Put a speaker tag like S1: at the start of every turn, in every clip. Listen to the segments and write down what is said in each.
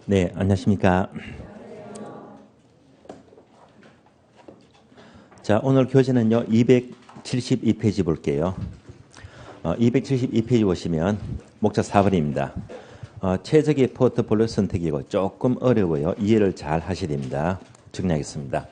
S1: 네, 안녕하십니까. 자, 오늘 교재는요, 272페이지 볼게요. 272페이지 보시면 목차 4번입니다. 최적의 포트폴리오 선택이고 조금 어려워요. 이해를 잘 하셔야 됩니다. 정리하겠습니다.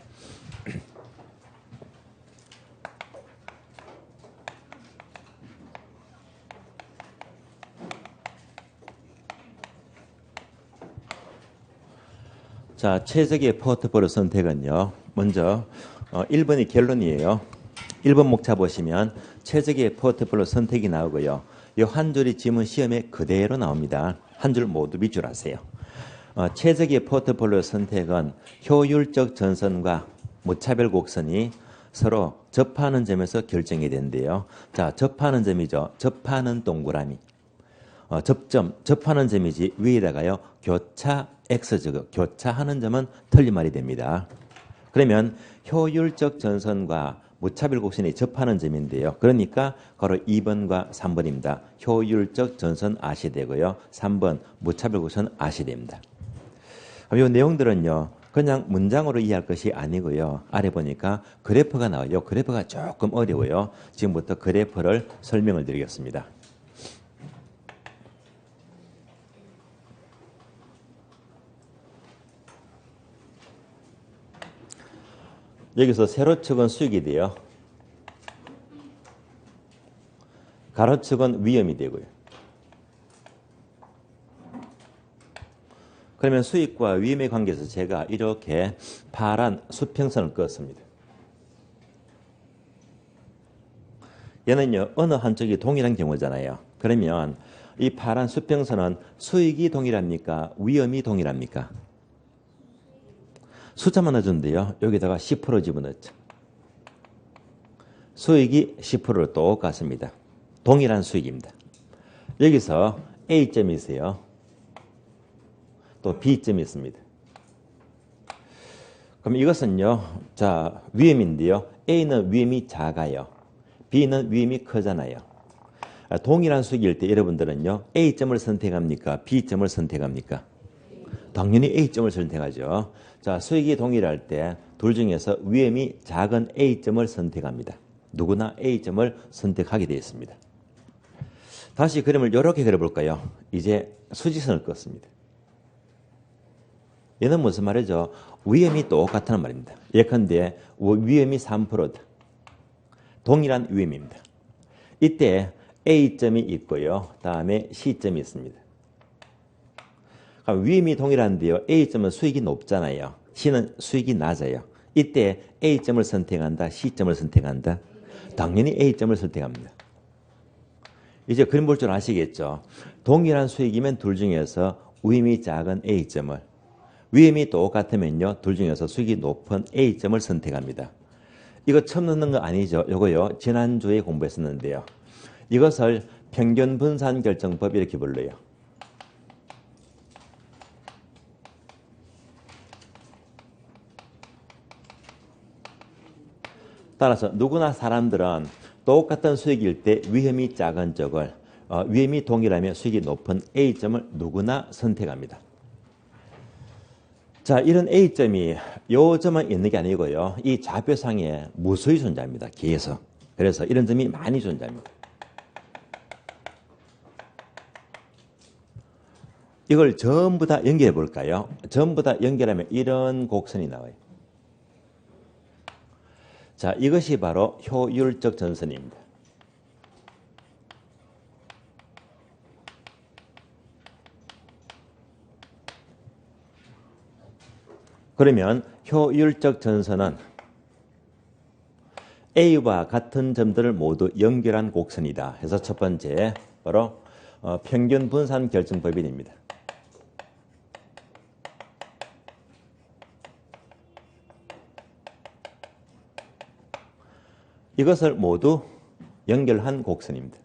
S1: 자, 최적의 포트폴리오 선택은요, 먼저 1번이 결론이에요. 1번 목차 보시면 최적의 포트폴리오 선택이 나오고요. 이 한 줄이 지문 시험에 그대로 나옵니다. 한 줄 모두 밑줄 하세요. 최적의 포트폴리오 선택은 효율적 전선과 무차별 곡선이 서로 접하는 점에서 결정이 된대요. 자, 접하는 점이죠. 접하는 동그라미. 접하는 점이지 위에다가요. 교차 X적, 교차하는 점은 틀린 말이 됩니다. 그러면 효율적 전선과 무차별 곡선이 접하는 점인데요. 그러니까 바로 2번과 3번입니다. 효율적 전선 아셔야 되고요. 3번 무차별 곡선 아셔야 됩니다. 이 내용들은요. 그냥 문장으로 이해할 것이 아니고요. 아래 보니까 그래프가 나와요. 그래프가 조금 어려워요. 지금부터 그래프를 설명을 드리겠습니다. 여기서 세로축은 수익이 돼요. 가로축은 위험이 되고요. 그러면 수익과 위험의 관계에서 제가 이렇게 파란 수평선을 그었습니다. 얘는요, 어느 한쪽이 동일한 경우잖아요. 그러면 이 파란 수평선은 수익이 동일합니까? 위험이 동일합니까? 숫자만 넣어준대요. 여기다가 10% 집어넣죠. 수익이 10%로 똑같습니다. 동일한 수익입니다. 여기서 A점이 있어요. 또 B점이 있습니다. 그럼 이것은요, 자, 위험인데요. A는 위험이 작아요. B는 위험이 크잖아요. 동일한 수익일 때 여러분들은요, A점을 선택합니까? B점을 선택합니까? 당연히 A점을 선택하죠. 자, 수익이 동일할 때 둘 중에서 위험이 작은 A점을 선택합니다. 누구나 A점을 선택하게 되어 있습니다. 다시 그림을 이렇게 그려볼까요? 이제 수직선을 껐습니다. 얘는 무슨 말이죠? 위험이 똑같다는 말입니다. 예컨대 위험이 3%다. 동일한 위험입니다. 이때 A점이 있고요. 다음에 C점이 있습니다. 위험이 동일한데요. A점은 수익이 높잖아요. C는 수익이 낮아요. 이때 A점을 선택한다. C점을 선택한다. 당연히 A점을 선택합니다. 이제 그림 볼 줄 아시겠죠? 동일한 수익이면 둘 중에서 위험이 작은 A점을, 위험이 똑같으면요. 둘 중에서 수익이 높은 A점을 선택합니다. 이거 처음 넣는 거 아니죠? 이거요. 지난주에 공부했었는데요. 이것을 평균 분산 결정법 이렇게 불러요. 따라서 누구나 사람들은 똑같은 수익일 때 위험이 작은 쪽을, 위험이 동일하며 수익이 높은 A점을 누구나 선택합니다. 자, 이런 A점이 요 점만 있는 게 아니고요. 이 좌표상에 무수히 존재합니다. 계속. 그래서 이런 점이 많이 존재합니다. 이걸 전부 다 연결해 볼까요? 전부 다 연결하면 이런 곡선이 나와요. 자, 이것이 바로 효율적 전선입니다. 그러면 효율적 전선은 A와 같은 점들을 모두 연결한 곡선이다. 해서 첫 번째 바로 평균 분산 결정법이 됩니다. 이것을 모두 연결한 곡선입니다.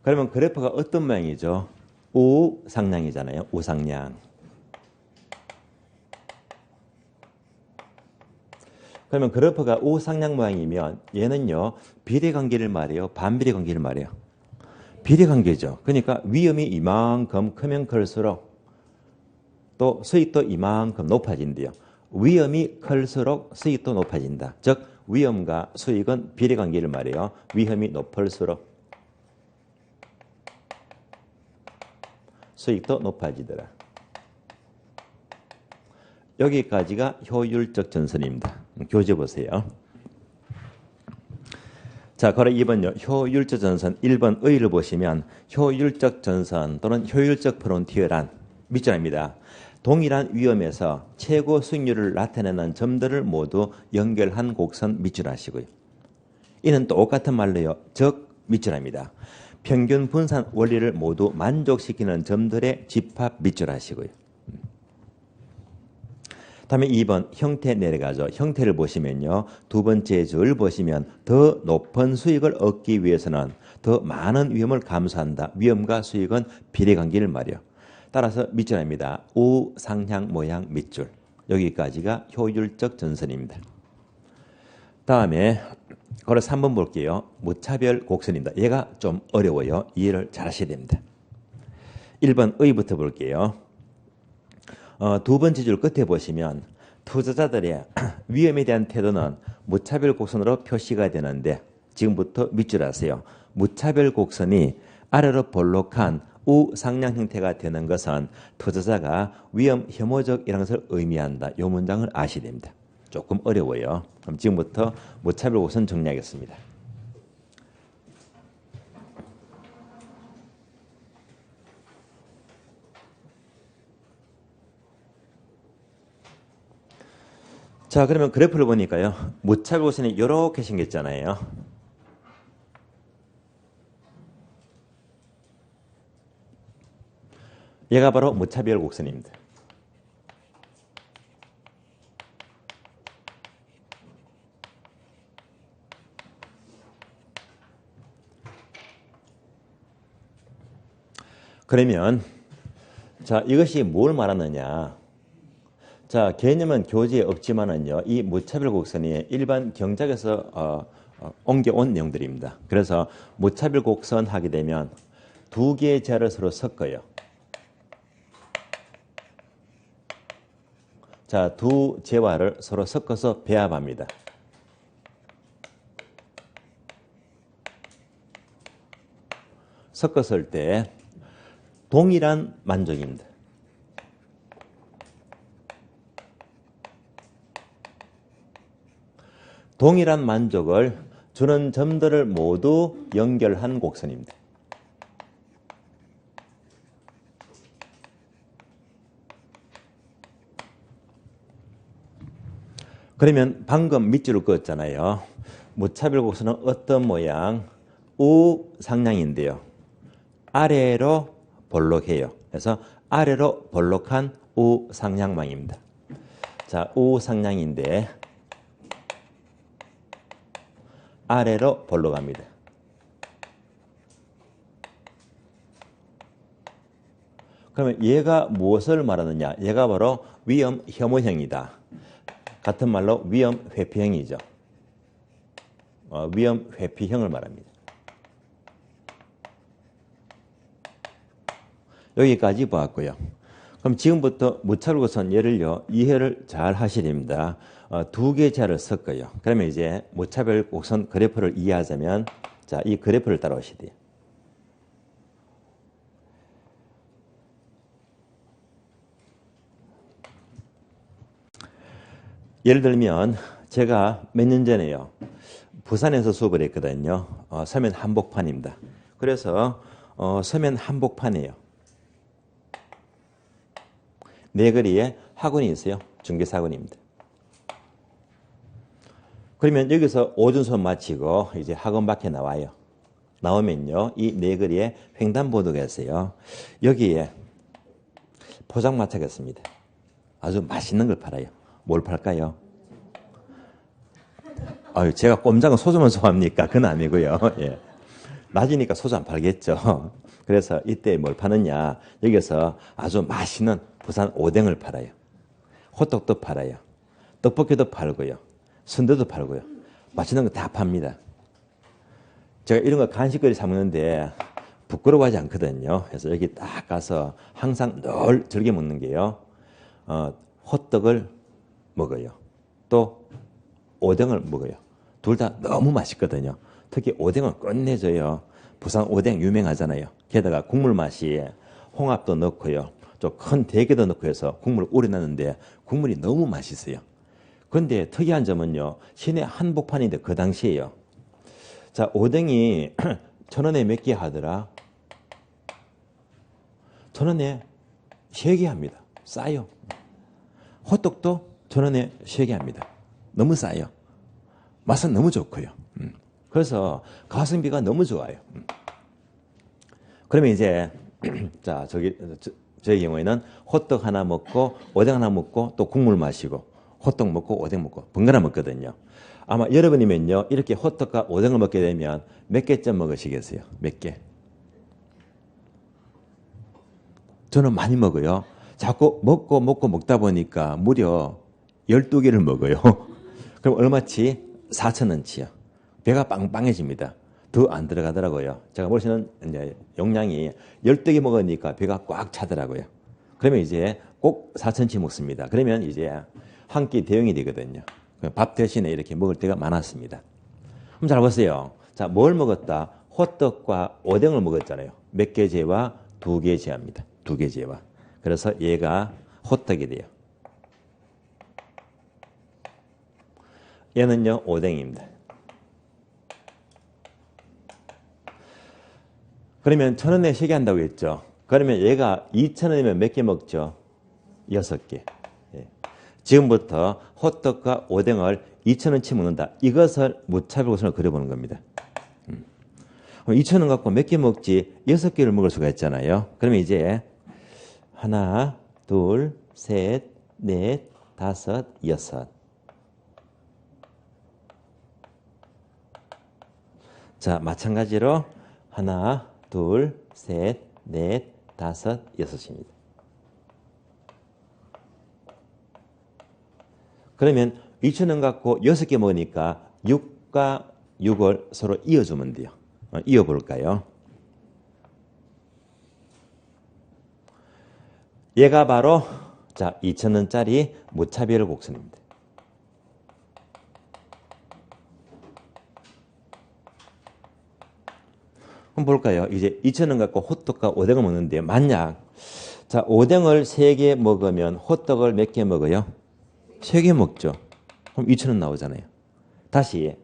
S1: 그러면 그래프가 어떤 모양이죠? 우상향이잖아요. 우상향. 그러면 그래프가 우상향 모양이면 얘는요, 비례관계를 말해요, 반비례관계를 말해요? 비례관계죠. 그러니까 위험이 이만큼 크면 클수록 또 수익도 이만큼 높아진대요. 위험이 클수록 수익도 높아진다. 즉 위험과 수익은 비례관계를 말해요. 위험이 높을수록 수익도 높아지더라. 여기까지가 효율적 전선입니다. 교재 보세요. 자, 그럼 2번요. 효율적 전선 1번 의를 보시면 효율적 전선 또는 효율적 프론티어란 밑줄입니다. 동일한 위험에서 최고 수익률을 나타내는 점들을 모두 연결한 곡선 밑줄하시고요. 이는 똑같은 말로요. 즉 밑줄합니다. 평균 분산 원리를 모두 만족시키는 점들의 집합 밑줄하시고요. 다음에 2번 형태 내려가죠. 형태를 보시면요. 두 번째 줄 보시면 더 높은 수익을 얻기 위해서는 더 많은 위험을 감수한다. 위험과 수익은 비례관계를 말이요. 따라서 밑줄입니다. 우상향 모양 밑줄. 여기까지가 효율적 전선입니다. 다음에 그걸 3번 볼게요. 무차별 곡선입니다. 얘가 좀 어려워요. 이해를 잘 하셔야 됩니다. 1번 의부터 볼게요. 두 번째 줄 끝에 보시면 투자자들의 위험에 대한 태도는 무차별 곡선으로 표시가 되는데 지금부터 밑줄 하세요. 무차별 곡선이 아래로 볼록한 우상향 형태가 되는 것은 투자자가 위험 혐오적이라는 것을 의미한다. 이 문장을 아셔야 됩니다. 조금 어려워요. 그럼 지금부터 무차별 곡선 정리하겠습니다. 자, 그러면 그래프를 보니까요. 무차별 곡선이 이렇게 생겼잖아요. 얘가 바로 무차별 곡선입니다. 그러면 자, 이것이 뭘 말하느냐? 자, 개념은 교재에 없지만은요. 이 무차별 곡선이 일반 경작에서 옮겨온 내용들입니다. 그래서 무차별 곡선 하게 되면 두 개의 재를 서로 섞어요. 자, 두 재화를 서로 섞어서 배합합니다. 섞었을 때 동일한 만족입니다. 동일한 만족을 주는 점들을 모두 연결한 곡선입니다. 그러면 방금 밑줄을 그었잖아요. 무차별 곡선은 어떤 모양? 우상향인데요. 아래로 볼록해요. 그래서 아래로 볼록한 우상향망입니다. 자, 우상향인데 아래로 볼록합니다. 그러면 얘가 무엇을 말하느냐? 얘가 바로 위험 혐오형이다. 같은 말로 위험 회피형이죠. 위험 회피형을 말합니다. 여기까지 보았고요. 그럼 지금부터 무차별 곡선 얘를요, 이해를 잘 하셔야 됩니다. 두 개의 자를 섞어요. 그러면 이제 무차별 곡선 그래프를 이해하자면, 자, 이 그래프를 따라오셔야 돼요. 예를 들면, 제가 몇 년 전에요, 부산에서 수업을 했거든요. 서면 한복판입니다. 그래서, 서면 한복판이에요. 네 거리에 학원이 있어요. 중개사학원입니다. 그러면 여기서 오전 수업 마치고 이제 학원 밖에 나와요. 나오면요, 이 네 거리에 횡단보도가 있어요. 여기에 포장마차가 있습니다. 아주 맛있는 걸 팔아요. 뭘 팔까요? 제가 꼼장은 소주만 좋아합니까? 그건 아니고요. 예. 낮이니까 소주 안 팔겠죠. 그래서 이때 뭘 파느냐? 여기서 아주 맛있는 부산 오뎅을 팔아요. 호떡도 팔아요. 떡볶이도 팔고요. 순대도 팔고요. 맛있는 거 다 팝니다. 제가 이런 거 간식거리 사 먹는데 부끄러워하지 않거든요. 그래서 여기 딱 가서 항상 늘 즐겨 먹는 게요. 호떡을 먹어요. 또 오뎅을 먹어요. 둘 다 너무 맛있거든요. 특히 오뎅은 끝내줘요. 부산 오뎅 유명하잖아요. 게다가 국물 맛이 홍합도 넣고요. 좀 큰 대게도 넣고 해서 국물을 우려놨는데 국물이 너무 맛있어요. 그런데 특이한 점은요. 시내 한복판인데 그 당시에요. 자, 오뎅이 1,000원에 몇 개 하더라? 1,000원에 3개 합니다. 싸요. 호떡도 1,000원에 3개 합니다. 너무 싸요. 맛은 너무 좋고요. 그래서 가성비가 너무 좋아요. 그러면 이제 자, 저희 경우에는 호떡 하나 먹고 오뎅 하나 먹고 또 국물 마시고 호떡 먹고 오뎅 먹고 번갈아 먹거든요. 아마 여러분이면요. 이렇게 호떡과 오뎅을 먹게 되면 몇 개쯤 먹으시겠어요? 몇 개? 저는 많이 먹어요. 자꾸 먹다 보니까 무려 12개를 먹어요. 그럼 얼마치? 4,000원치요. 배가 빵빵해집니다. 더 안 들어가더라고요. 제가 보시는 이제 용량이 12개 먹으니까 배가 꽉 차더라고요. 그러면 이제 꼭 4,000치 먹습니다. 그러면 이제 한 끼 대용이 되거든요. 밥 대신에 이렇게 먹을 때가 많았습니다. 한번 잘 보세요. 자, 뭘 먹었다? 호떡과 오뎅을 먹었잖아요. 몇 개 제와 2개 제합니다. 2개 제와. 그래서 얘가 호떡이 돼요. 얘는요, 오뎅입니다. 그러면 1,000원에 3개 한다고 했죠. 그러면 얘가 2,000원이면 몇 개 먹죠? 6개. 예. 지금부터 호떡과 오뎅을 2,000원치 먹는다. 이것을 무차별 고선을 그려보는 겁니다. 2,000원 갖고 몇 개 먹지? 6개를 먹을 수가 있잖아요. 그러면 이제 하나, 둘, 셋, 넷, 다섯, 여섯. 자, 마찬가지로 하나, 둘, 셋, 넷, 다섯, 여섯입니다. 그러면 2,000원 갖고 6개 먹으니까 6과 6을 서로 이어주면 돼요. 이어볼까요? 얘가 바로 자 2,000원짜리 무차별 곡선입니다. 한번 볼까요? 이제 2,000원 갖고 호떡과 오뎅을 먹는데 만약 자 오뎅을 3개 먹으면 호떡을 몇 개 먹어요? 3개 먹죠. 그럼 2,000원 나오잖아요. 다시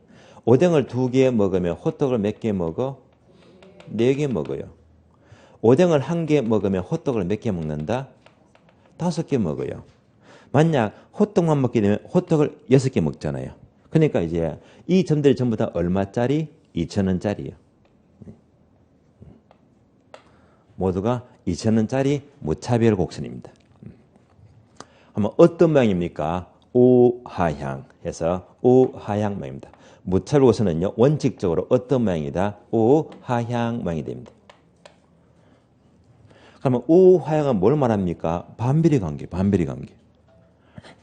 S1: 오뎅을 2개 먹으면 호떡을 몇 개 먹어? 4개 먹어요. 오뎅을 1개 먹으면 호떡을 몇 개 먹는다? 5개 먹어요. 만약 호떡만 먹게 되면 호떡을 6개 먹잖아요. 그러니까 이제 이 점들이 전부 다 얼마짜리? 2,000원짜리예요. 모두가 2,000원짜리 무차별 곡선입니다. 그러면 어떤 모양입니까? 우하향 해서 우하향 모양입니다. 무차별 곡선은요 원칙적으로 어떤 모양이다? 우하향 모양이 됩니다. 그러면 우하향은 뭘 말합니까? 반비례 관계, 반비례 관계.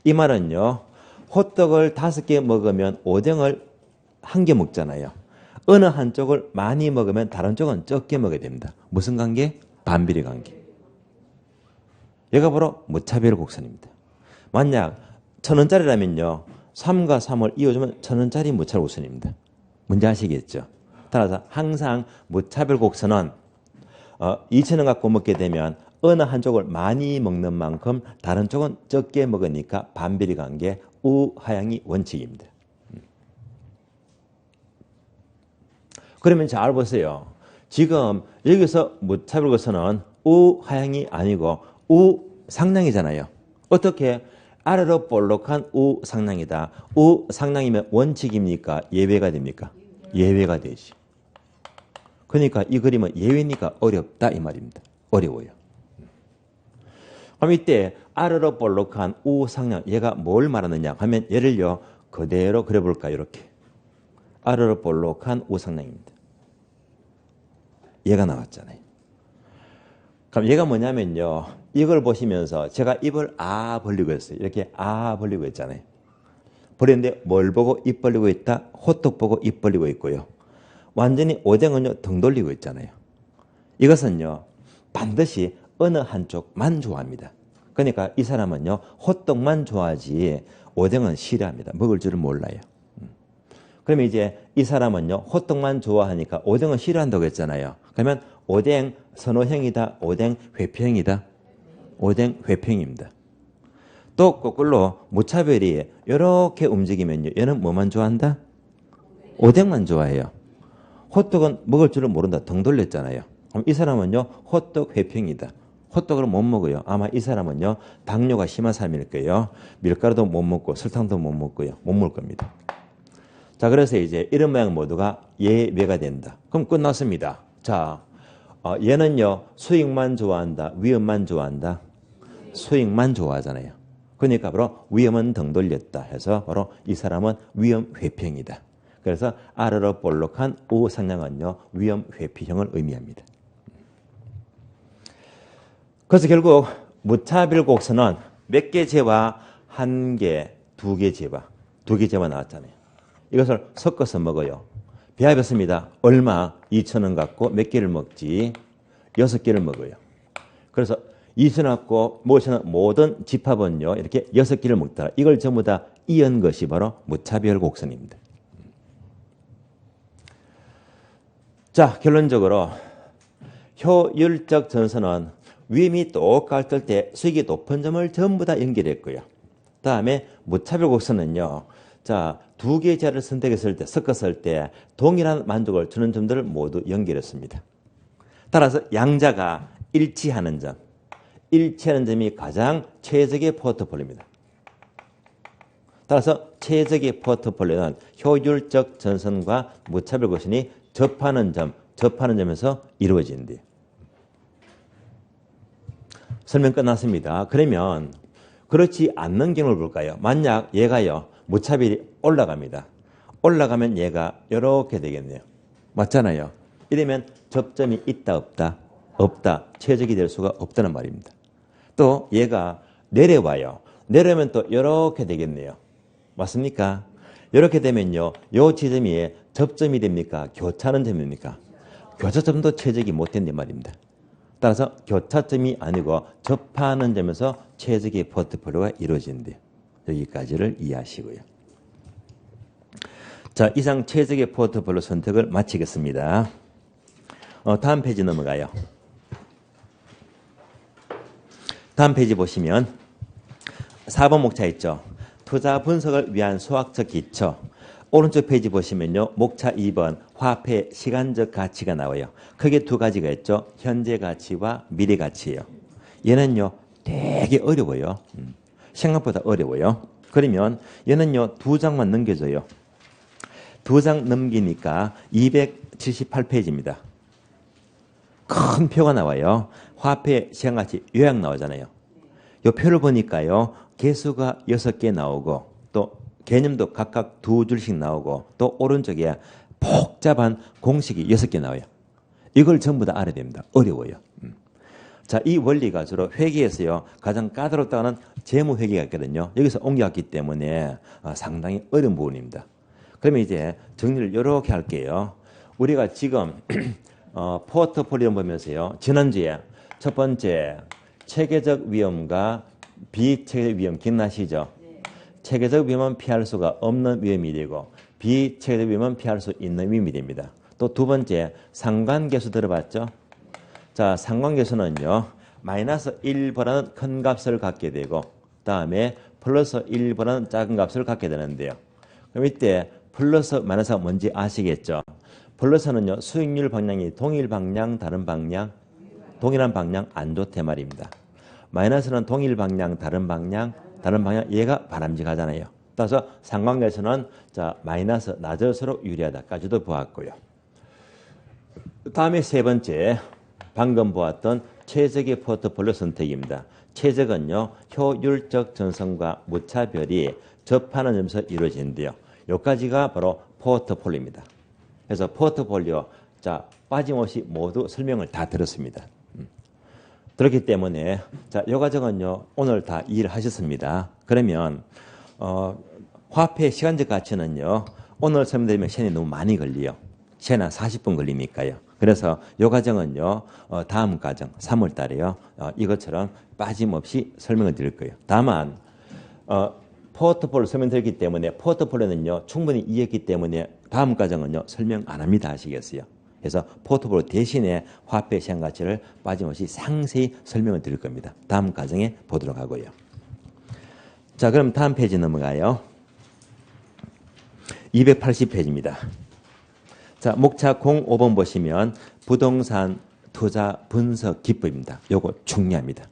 S1: 이 말은요 호떡을 5개 먹으면 오뎅을 1개 먹잖아요. 어느 한쪽을 많이 먹으면 다른 쪽은 적게 먹어야 됩니다. 무슨 관계? 반비례 관계. 얘가 바로 무차별 곡선입니다. 만약 1,000원짜리라면요. 3과 3을 이어주면 1,000원짜리 무차별 곡선입니다. 뭔지 아시겠죠? 따라서 항상 무차별 곡선은 2,000원 갖고 먹게 되면 어느 한쪽을 많이 먹는 만큼 다른 쪽은 적게 먹으니까 반비례 관계 우하향이 원칙입니다. 그러면 잘 보세요. 지금 여기서 무차별 곡선은 우하향이 아니고 우상향이잖아요. 어떻게? 아래로 볼록한 우상향이다. 우상향이면 원칙입니까? 예외가 됩니까? 예외가 되지. 그러니까 이 그림은 예외니까 어렵다 이 말입니다. 어려워요. 그럼 이때 아래로 볼록한 우상향 얘가 뭘 말하느냐 하면 얘를요 그대로 그려볼까요? 이렇게 아래로 볼록한 우상향입니다. 얘가 나왔잖아요. 그럼 얘가 뭐냐면요. 이걸 보시면서 제가 입을 벌리고 했어요. 이렇게 벌리고 했잖아요. 버렸는데 뭘 보고 입 벌리고 있다? 호떡 보고 입 벌리고 있고요. 완전히 오뎅은요, 등 돌리고 있잖아요. 이것은요, 반드시 어느 한쪽만 좋아합니다. 그러니까 이 사람은요, 호떡만 좋아하지 오뎅은 싫어합니다. 먹을 줄은 몰라요. 그러면 이제 이 사람은요, 호떡만 좋아하니까 오뎅은 싫어한다고 했잖아요. 그러면 오뎅 선호형이다, 오뎅 회피형이다. 오뎅 회피형입니다. 또 거꾸로 무차별이 이렇게 움직이면요, 얘는 뭐만 좋아한다? 오뎅만 좋아해요. 호떡은 먹을 줄을 모른다. 등 돌렸잖아요. 그럼 이 사람은요, 호떡 회피형이다. 호떡을 못 먹어요. 아마 이 사람은요, 당뇨가 심한 사람일 거예요. 밀가루도 못 먹고 설탕도 못 먹고요. 못 먹을 겁니다. 자, 그래서 이제 이런 모양 모두가 예외가 된다. 그럼 끝났습니다. 자, 얘는요, 수익만 좋아한다. 위험만 좋아한다. 수익만 좋아하잖아요. 그러니까 바로 위험은 등 돌렸다 해서 바로 이 사람은 위험 회피형이다. 그래서 아래로 볼록한 우상향은요, 위험 회피형을 의미합니다. 그래서 결국 무차별 곡선은 몇 개 재와 한 개, 두 개 재와, 두 개 재와 나왔잖아요. 이것을 섞어서 먹어요. 비합했습니다. 얼마? 2,000원 갖고 몇 개를 먹지? 6개를 먹어요. 그래서 2,000원 갖고 모시는 모든 집합은요, 이렇게 6개를 먹더라. 이걸 전부 다 이은 것이 바로 무차별 곡선입니다. 자, 결론적으로 효율적 전선은 위험이 똑같을 때 수익이 높은 점을 전부 다 연결했고요. 다음에 무차별 곡선은요, 자, 두 개의 자를 선택했을 때, 섞었을 때 동일한 만족을 주는 점들을 모두 연결했습니다. 따라서 양자가 일치하는 점, 일치하는 점이 가장 최적의 포트폴리오입니다. 따라서 최적의 포트폴리오는 효율적 전선과 무차별 곡선이 접하는 점에서 이루어진대요. 설명 끝났습니다. 그러면 그렇지 않는 경우를 볼까요? 만약 얘가요, 무차별이 올라갑니다. 올라가면 얘가 이렇게 되겠네요. 맞잖아요. 이러면 접점이 있다 없다? 없다. 최적이 될 수가 없다는 말입니다. 또 얘가 내려와요. 내려오면 또 이렇게 되겠네요. 맞습니까? 이렇게 되면요, 요 지점이 접점이 됩니까? 교차하는 점입니까? 교차점도 최적이 못 된단 말입니다. 따라서 교차점이 아니고 접하는 점에서 최적의 포트폴리오가 이루어진대요. 여기까지를 이해하시고요. 자, 이상 최적의 포트폴리오 선택을 마치겠습니다. 다음 페이지 넘어가요. 다음 페이지 보시면 4번 목차 있죠. 투자 분석을 위한 수학적 기초. 오른쪽 페이지 보시면요, 목차 2번 화폐 시간적 가치가 나와요. 크게 두 가지가 있죠. 현재 가치와 미래 가치예요. 얘는요, 되게 어려워요. 생각보다 어려워요. 그러면 얘는요, 두 장만 넘겨줘요. 두 장 넘기니까 278페이지입니다. 큰 표가 나와요. 화폐 시간 가치 요약 나오잖아요. 이 표를 보니까요, 개수가 6개 나오고 또 개념도 각각 두 줄씩 나오고 또 오른쪽에 복잡한 공식이 6개 나와요. 이걸 전부 다 알아야 됩니다. 어려워요. 자, 이 원리가 주로 회계에서요, 가장 까다롭다는 재무 회계가 있거든요. 여기서 옮겨왔기 때문에 상당히 어려운 부분입니다. 그러면 이제 정리를 이렇게 할게요. 우리가 지금 포트폴리오 보면서요, 지난주에 첫 번째 체계적 위험과 비체계적 위험 기억나시죠? 체계적 위험은 피할 수가 없는 위험이 되고 비체계적 위험은 피할 수 있는 위험이 됩니다. 또 두 번째 상관계수 들어봤죠? 자, 상관계수는요, 마이너스 1보다는 큰 값을 갖게 되고 다음에 플러스 1보다는 작은 값을 갖게 되는데요. 그럼 이때 플러스 마이너스가 뭔지 아시겠죠? 플러스는요, 수익률 방향이 동일 방향, 다른 방향, 동일한 방향 안 좋대 말입니다. 마이너스는 동일 방향, 다른 방향, 얘가 바람직하잖아요. 따라서 상관계수는 자, 마이너스 낮을수록 유리하다까지도 보았고요. 다음에 세 번째, 방금 보았던 최적의 포트폴리오 선택입니다. 최적은요, 효율적 전선과 무차별이 접하는 점에서 이루어지는데요. 여기까지가 바로 포트폴리오입니다. 그래서 포트폴리오, 자, 빠짐없이 모두 설명을 다 들었습니다. 그렇기 때문에 자, 이 과정은요, 오늘 다 이해를 하셨습니다. 그러면 화폐 시간적 가치는요. 오늘 설명드리면 시간이 너무 많이 걸려요. 시간 한 40분 걸리니까요. 그래서 이 과정은요. 다음 과정 3월 달에요. 이것처럼 빠짐없이 설명을 드릴 거예요. 다만 포트폴리오 설명드렸기 때문에 포트폴리오는요. 충분히 이해했기 때문에 다음 과정은요. 설명 안 합니다. 아시겠어요? 그래서 포트폴리오 대신에 화폐 시장 가치를 빠짐없이 상세히 설명을 드릴 겁니다. 다음 과정에 보도록 하고요. 자, 그럼 다음 페이지 넘어가요. 280페이지입니다. 자, 목차 05번 보시면 부동산 투자 분석 기법입니다. 요거 중요합니다.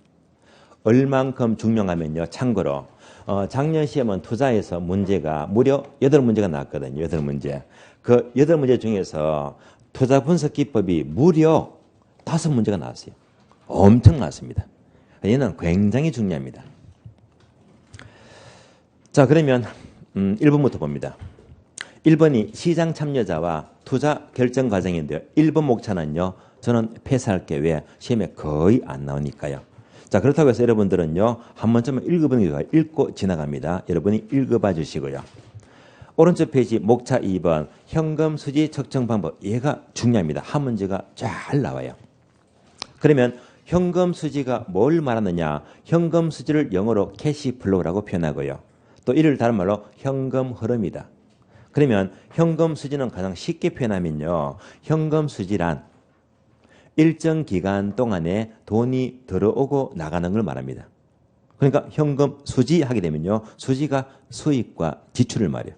S1: 얼만큼 중요하면요. 참고로 작년 시험은 투자에서 문제가 무려 8문제가 나왔거든요. 8문제. 그 8문제 중에서 투자 분석 기법이 무려 5문제가 나왔어요. 엄청 나왔습니다. 얘는 굉장히 중요합니다. 자, 그러면 1번부터 봅니다. 1번이 시장 참여자와 투자 결정 과정인데요. 1번 목차는요. 저는 패스할게요. 왜? 시험에 거의 안 나오니까요. 자, 그렇다고 해서 여러분들은요. 한 번쯤은 읽어보는 게 읽고 지나갑니다. 여러분이 읽어봐 주시고요. 오른쪽 페이지 목차 2번 현금 수지 측정 방법. 얘가 중요합니다. 한 문제가 잘 나와요. 그러면 현금 수지가 뭘 말하느냐. 현금 수지를 영어로 캐시 플로우라고 표현하고요. 또 이를 다른 말로 현금 흐름이다. 그러면 현금 수지는 가장 쉽게 표현하면요. 현금 수지란 일정 기간 동안에 돈이 들어오고 나가는 걸 말합니다. 그러니까 현금 수지 하게 되면요. 수지가 수입과 지출을 말해요.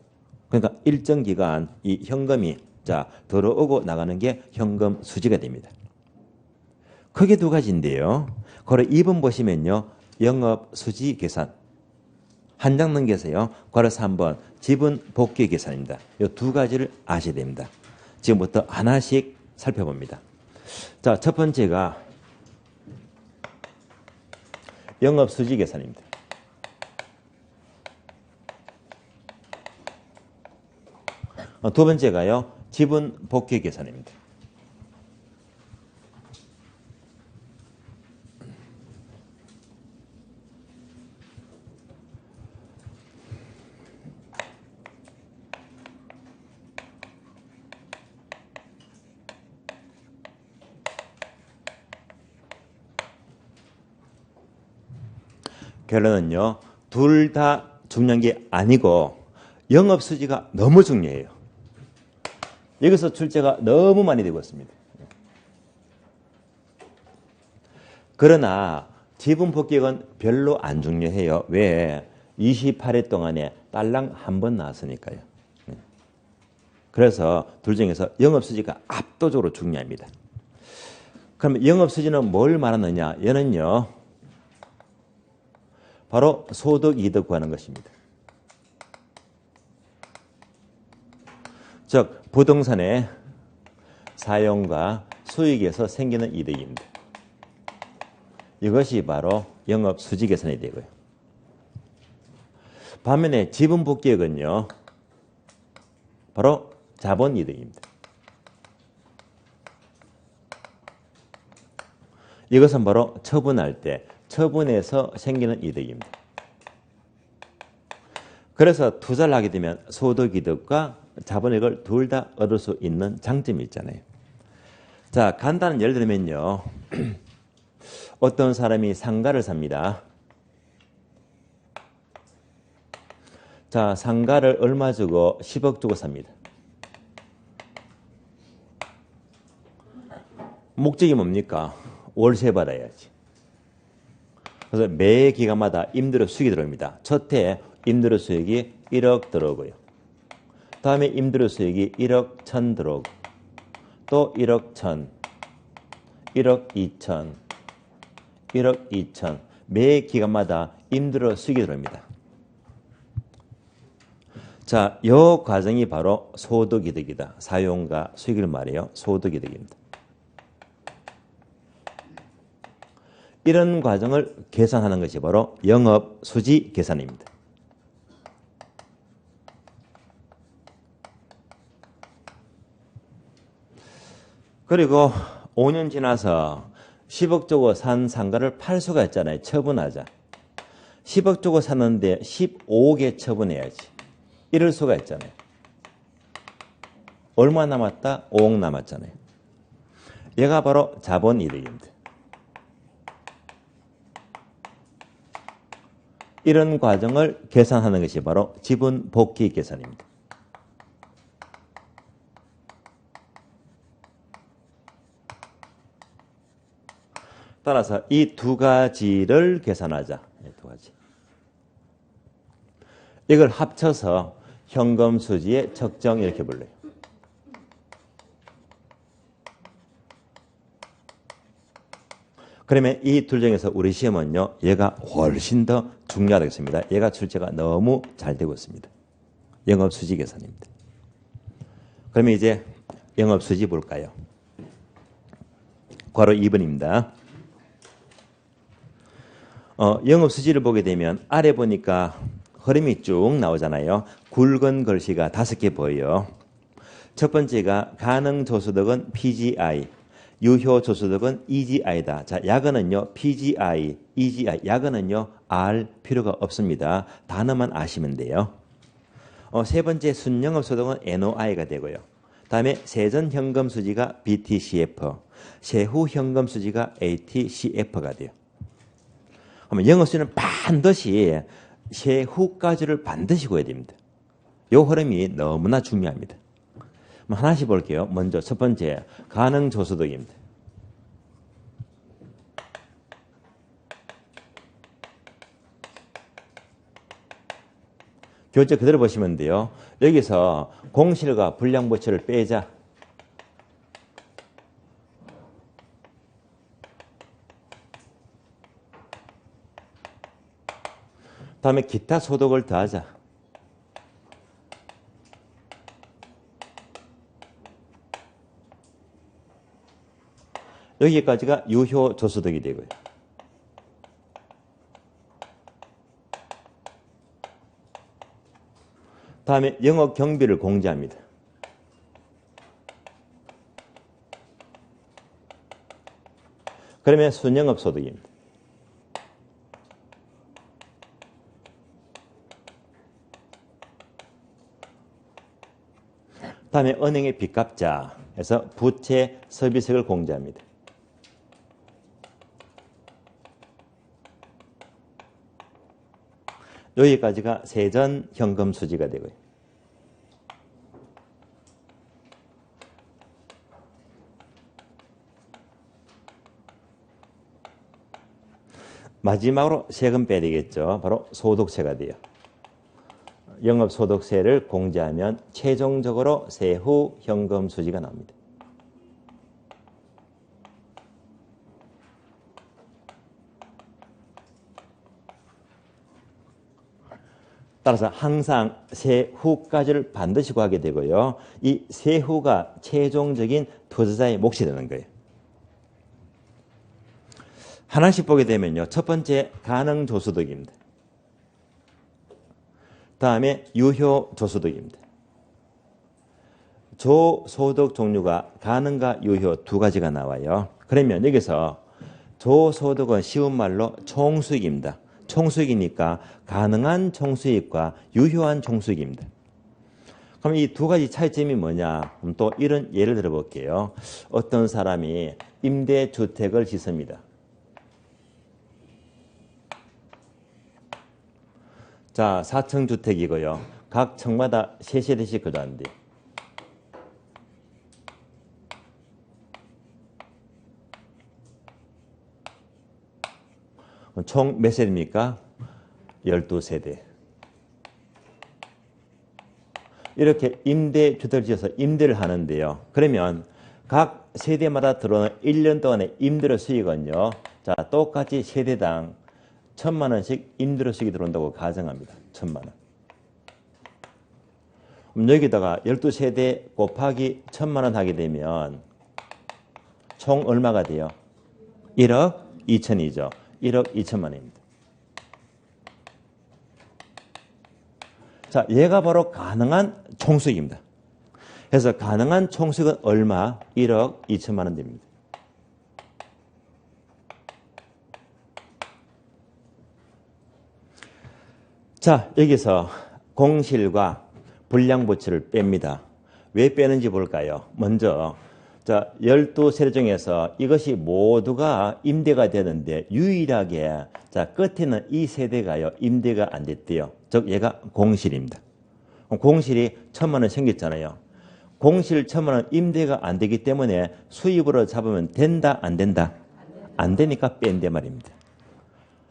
S1: 그러니까 일정 기간 이 현금이 들어오고 나가는 게 현금 수지가 됩니다. 크게 두 가지인데요. 그리고 2번 보시면요. 영업 수지 계산. 한 장 넘겨서요. 괄호서 3번 지분 복귀 계산입니다. 이 두 가지를 아셔야 됩니다. 지금부터 하나씩 살펴봅니다. 자, 첫 번째가 영업 수지 계산입니다. 두 번째가요. 지분 복귀 계산입니다. 결론은요. 둘 다 중요한 게 아니고 영업수지가 너무 중요해요. 여기서 출제가 너무 많이 되고 있습니다. 그러나 지분 복귀액은 별로 안 중요해요. 왜? 28회 동안에 딸랑 한 번 나왔으니까요. 그래서 둘 중에서 영업수지가 압도적으로 중요합니다. 그럼 영업수지는 뭘 말하느냐? 얘는요. 바로 소득 이득 구하는 것입니다. 즉 부동산의 사용과 수익에서 생기는 이득입니다. 이것이 바로 영업 수지 계산이 되고요. 반면에 지분 복귀액은요. 바로 자본 이득입니다. 이것은 바로 처분할 때 처분에서 생기는 이득입니다. 그래서 투자를 하게 되면 소득이득과 자본이익을 둘 다 얻을 수 있는 장점이 있잖아요. 자, 간단한 예를 들면요. 어떤 사람이 상가를 삽니다. 자, 상가를 얼마 주고 10억 주고 삽니다. 목적이 뭡니까? 월세 받아야지. 그래서 매 기간마다 임대료 수익이 들어옵니다. 첫 해 임대료 수익이 1억 들어오고요. 다음에 임대료 수익이 1억 1천 들어오고 또 1억 1천, 1억 2천, 1억 2천 매 기간마다 임대료 수익이 들어옵니다. 자, 이 과정이 바로 소득이득이다. 사용과 수익을 말해요. 소득이득입니다. 이런 과정을 계산하는 것이 바로 영업수지 계산입니다. 그리고 5년 지나서 10억 주고 산 상가를 팔 수가 있잖아요. 처분하자. 10억 주고 샀는데 15억에 처분해야지. 이럴 수가 있잖아요. 얼마 남았다? 5억 남았잖아요. 얘가 바로 자본이득입니다. 이런 과정을 계산하는 것이 바로 지분 복귀 계산입니다. 따라서 이 두 가지를 계산하자. 두 가지. 이걸 합쳐서 현금 수지의 적정 이렇게 불러요. 그러면 이 둘 중에서 우리 시험은요, 얘가 훨씬 더 중요하겠습니다. 얘가 출제가 너무 잘 되고 있습니다. 영업수지 계산입니다. 그러면 이제 영업수지 볼까요? 괄호 2번입니다. 영업수지를 보게 되면 아래 보니까 흐름이 쭉 나오잖아요. 굵은 글씨가 5개 보여요. 첫 번째가 가능조소득은 PGI, 유효조소득은 EGI다. 자, 약은은요, PGI, EGI, 약은은요, 알 필요가 없습니다. 단어만 아시면 돼요. 세 번째 순영업소득은 NOI가 되고요. 다음에 세전현금수지가 BTCF, 세후현금수지가 ATCF가 돼요. 그러면 영업수지는 반드시 세후까지를 반드시 구해야 됩니다. 이 흐름이 너무나 중요합니다. 하나씩 볼게요. 먼저 첫 번째 가능조소득입니다. 교재 그대로 보시면 돼요. 여기서 공실과 불량부채를 빼자. 다음에 기타 소득을 더하자. 여기까지가 유효조소득이 되고요. 다음에 영업 경비를 공제합니다. 그러면 순영업소득입니다. 다음에 은행의 빚값자 해서 부채 서비스를 공제합니다. 여기까지가 세전 현금 수지가 되고요. 마지막으로 세금 빼야 되겠죠. 바로 소득세가 돼요. 영업소득세를 공제하면 최종적으로 세후 현금 수지가 나옵니다. 따라서 항상 세후까지를 반드시 구하게 되고요. 이 세후가 최종적인 투자자의 몫이 되는 거예요. 하나씩 보게 되면요. 첫 번째 가능조소득입니다. 다음에 유효조소득입니다. 조소득 종류가 가능과 유효 두 가지가 나와요. 그러면 여기서 조소득은 쉬운 말로 총수익입니다. 총수익이니까 가능한 총수익과 유효한 총수익입니다. 그럼 이 두 가지 차이점이 뭐냐? 그럼 또 이런 예를 들어 볼게요. 어떤 사람이 임대주택을 짓습니다. 자, 4층 주택이고요. 각 층마다 3세대씩 거주하는데 총 몇 세대입니까? 12세대. 이렇게 임대주택을 지어서 임대를 하는데요. 그러면 각 세대마다 들어오는 1년 동안의 임대료 수익은요. 자, 똑같이 세대당 1,000만 원씩 임대료 수익이 들어온다고 가정합니다. 1,000만 원. 그럼 여기다가 12세대 곱하기 1,000만 원 하게 되면 총 얼마가 돼요? 1억 2천이죠. 1억 2천만 원입니다. 자, 얘가 바로 가능한 총수익입니다. 그래서 가능한 총수익은 얼마? 1억 2천만 원 됩니다. 자, 여기서 공실과 불량부채를 뺍니다. 왜 빼는지 볼까요? 먼저 12세대 중에서 이것이 모두가 임대가 되는데 유일하게 끝에는 이 세대가요 임대가 안 됐대요. 즉 얘가 공실입니다. 공실이 1,000만 원 생겼잖아요. 공실 1,000만 원 임대가 안 되기 때문에 수입으로 잡으면 된다 안 된다? 안 되니까 뺀대 말입니다.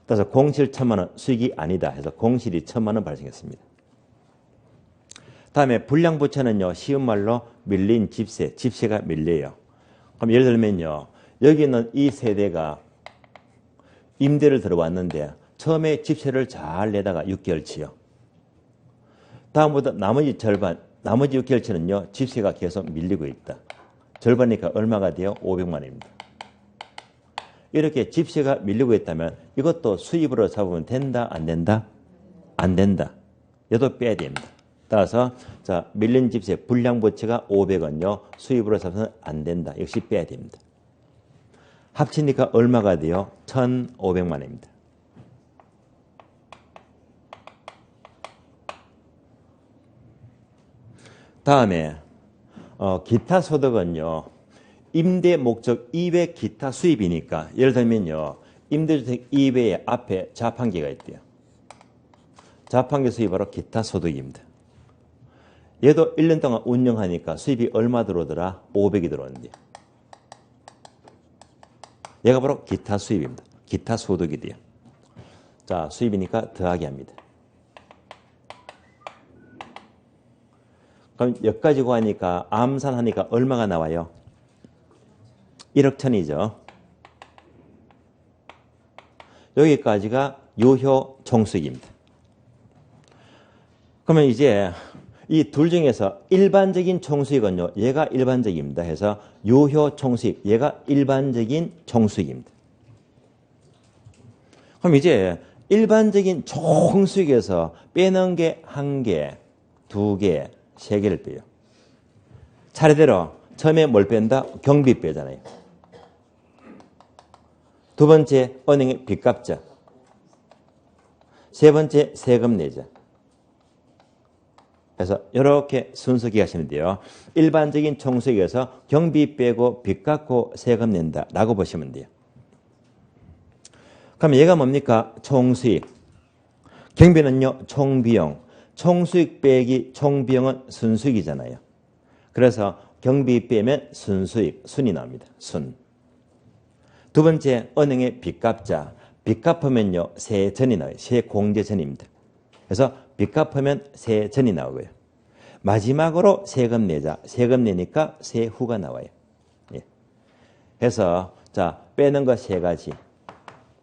S1: 따라서 공실 1,000만 원 수익이 아니다 해서 공실이 1,000만 원 발생했습니다. 다음에 불량부채는요 쉬운 말로 밀린 집세, 집세가 밀려요. 그럼 예를 들면요 여기는 이 세대가 임대를 들어왔는데 처음에 집세를 잘 내다가 6개월치요. 다음부터 나머지 절반, 나머지 6개월치는요 집세가 계속 밀리고 있다. 절반이니까 얼마가 돼요? 500만 원입니다. 이렇게 집세가 밀리고 있다면 이것도 수입으로 잡으면 된다 안 된다? 안 된다. 얘도 빼야 됩니다. 따라서 밀린 집세 불량부채가 500원요. 수입으로 잡으면 안 된다. 역시 빼야 됩니다. 합치니까 얼마가 돼요? 1,500만 원입니다. 다음에 기타 소득은요. 임대 목적 이외 기타 수입이니까 예를 들면요. 임대주택 이외에 앞에 자판기가 있대요. 자판기 수입이 바로 기타 소득입니다. 얘도 1년 동안 운영하니까 수입이 얼마 들어오더라? 500이 들어오는데. 얘가 바로 기타 수입입니다. 기타 소득이 돼요. 자, 수입이니까 더하기 합니다. 그럼 여기까지 구하니까 암산하니까 얼마가 나와요? 1억 1,000이죠. 여기까지가 유효 총수익입니다. 그러면 이제 이 둘 중에서 일반적인 총수익은요. 얘가 일반적입니다. 해서 유효 총수익, 얘가 일반적인 총수익입니다. 그럼 이제 일반적인 총수익에서 빼는 게 1개, 2개, 3개를 빼요. 차례대로 처음에 뭘 뺀다? 경비 빼잖아요. 두 번째 은행에 빚 갚자. 세 번째 세금 내자. 그래서 이렇게 순서기 하시면 돼요. 일반적인 총수익에서 경비 빼고 빚 갚고 세금 낸다라고 보시면 돼요. 그럼 얘가 뭡니까? 총수익. 경비는요 총비용. 총수익 빼기 총비용은 순수익이잖아요. 그래서 경비 빼면 순수익, 순이 나옵니다. 순. 두 번째 은행에 빚 갚자. 빚 갚으면요 세전이 나와요. 세공제전입니다. 그래서 빚 갚으면 세전이 나오고요. 마지막으로 세금 내자. 세금 내니까 세후가 나와요. 예. 그래서 빼는 거 3가지.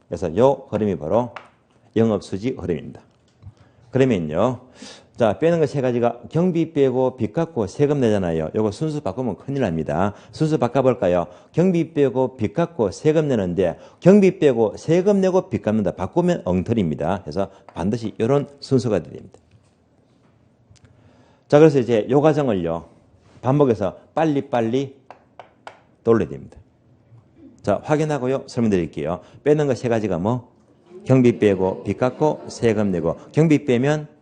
S1: 그래서 요 흐름이 바로 영업수지 흐름입니다. 그러면요. 빼는 거 3가지가 경비 빼고 빚 갚고 세금 내잖아요. 요거 순수 바꾸면 큰일 납니다. 순수 바꿔볼까요? 경비 빼고 빚 갚고 세금 내는데 경비 빼고 세금 내고 빚 갚는다. 바꾸면 엉터리입니다. 그래서 반드시 이런 순서가 됩니다. 자, 그래서 이제 요 과정을요. 반복해서 빨리빨리 돌려야 됩니다. 자, 확인하고요. 설명드릴게요. 빼는 거 3가지가 뭐? 경비 빼고 빚 갚고 세금 내고 경비 빼면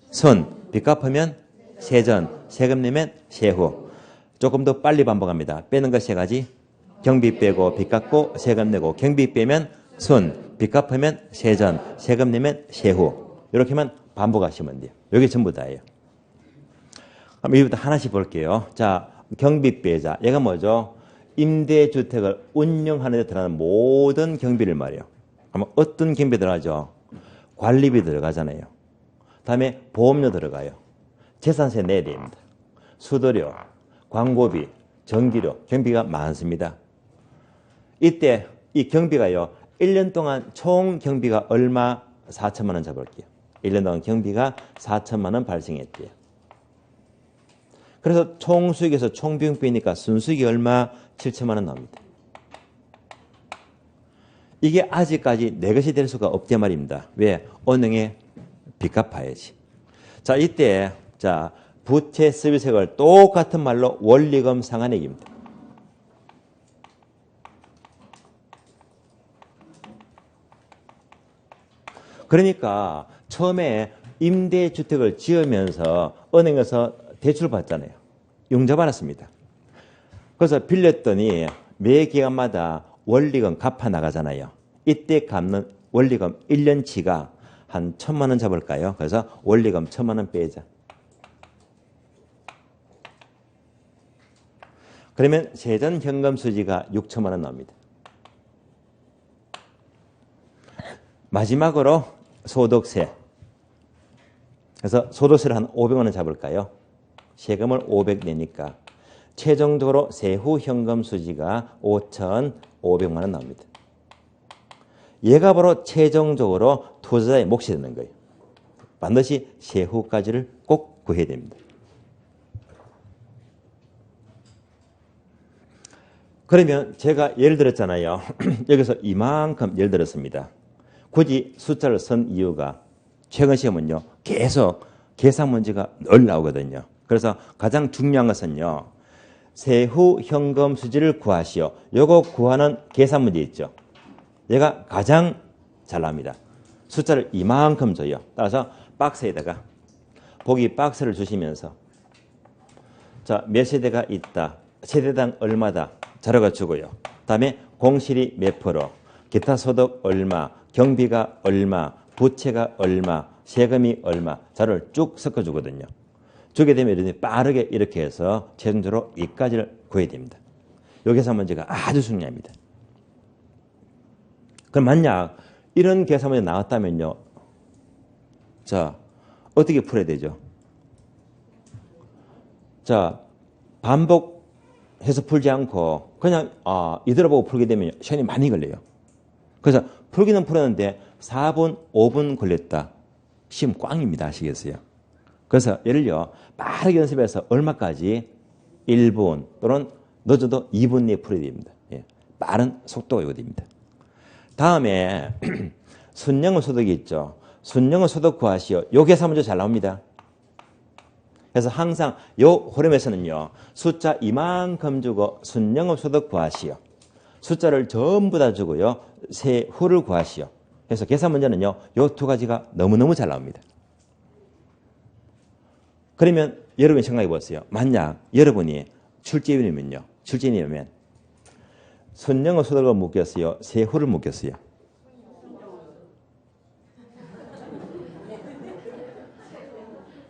S1: 순, 빚 갚으면 세전, 세금 내면 세후. 조금 더 빨리 반복합니다. 빼는 거 3가지. 경비 빼고 빚 갚고 세금 내고 경비 빼면 순, 빚 갚으면 세전, 세금 내면 세후. 이렇게만 반복하시면 돼요. 여기 전부 다예요. 그럼 이부터 하나씩 볼게요. 자, 경비 빼자. 얘가 뭐죠? 임대주택을 운영하는 데 들어가는 모든 경비를 말이에요. 그러면 어떤 경비 들어가죠? 관리비 들어가잖아요. 다음에 보험료 들어가요. 재산세 내야 됩니다. 수도료, 광고비, 전기료, 경비가 많습니다. 이때 이 경비가요. 1년 동안 총 경비가 얼마? 4천만 원 잡을게요. 1년 동안 경비가 4천만 원 발생했대요. 그래서 총수익에서 총비용 빼니까 순수익이 얼마? 7천만 원 나옵니다. 이게 아직까지 내 것이 될 수가 없단 말입니다. 왜? 은행에 빚 갚아야지. 자, 이때 부채 서비스액을 똑같은 말로 원리금 상환액입니다. 그러니까 처음에 임대주택을 지으면서 은행에서 대출 받잖아요. 융자 받았습니다. 그래서 빌렸더니 매 기간마다 원리금 갚아 나가잖아요. 이때 갚는 원리금 1년치가 한 1,000만 원 잡을까요? 그래서 원리금 1,000만 원 빼자. 그러면 세전 현금 수지가 6천만 원 나옵니다. 마지막으로 소득세. 그래서 소득세를 한 500만 원 잡을까요? 세금을 500 내니까 최종적으로 세후 현금 수지가 5,500만 원 나옵니다. 얘가 바로 최종적으로 투자자의 몫이 되는 거예요. 반드시 세후까지를 꼭 구해야 됩니다. 그러면 제가 예를 들었잖아요. 여기서 이만큼 예를 들었습니다. 굳이 숫자를 쓴 이유가 최근 시험은요. 계속 계산 문제가 늘 나오거든요. 그래서 가장 중요한 것은요. 세후 현금 수지를 구하시오. 요거 구하는 계산 문제 있죠. 얘가 가장 잘 나옵니다. 숫자를 이만큼 줘요. 따라서 박스에다가 보기 박스를 주시면서 자, 몇 세대가 있다. 세대당 얼마다. 자료가 주고요. 다음에 공실이 몇 프로, 기타 소득 얼마, 경비가 얼마, 부채가 얼마, 세금이 얼마 자료를 쭉 섞어주거든요. 주게 되면 이렇게 빠르게 이렇게 해서 최종적으로 여기까지를 구해야 됩니다. 이 계산 문제가 아주 중요합니다. 그럼 만약 이런 계산 문제 나왔다면요. 자, 어떻게 풀어야 되죠? 자, 반복해서 풀지 않고 그냥 이대로 보고 풀게 되면 시간이 많이 걸려요. 그래서 풀기는 풀었는데 4분, 5분 걸렸다. 시험 꽝입니다. 아시겠어요? 그래서 예를요. 빠르게 연습해서 얼마까지 1분 또는 늦어도 2분 내에 풀어야 됩니다. 예. 빠른 속도가 요구됩니다. 다음에 순영의 소득이 있죠. 순영의 소득 구하시오. 요 계산 문제 잘 나옵니다. 그래서 항상 요 흐름에서는요. 숫자 이만큼 주고 순영의 소득 구하시오. 숫자를 전부 다 주고요. 세후를 구하시오. 그래서 계산 문제는요. 요 두 가지가 너무너무 잘 나옵니다. 그러면 여러분이 생각해 보세요. 만약 여러분이 출제위원이면요. 출제위원이면 순영의 소득을 묻겠어요? 세후를 묻겠어요?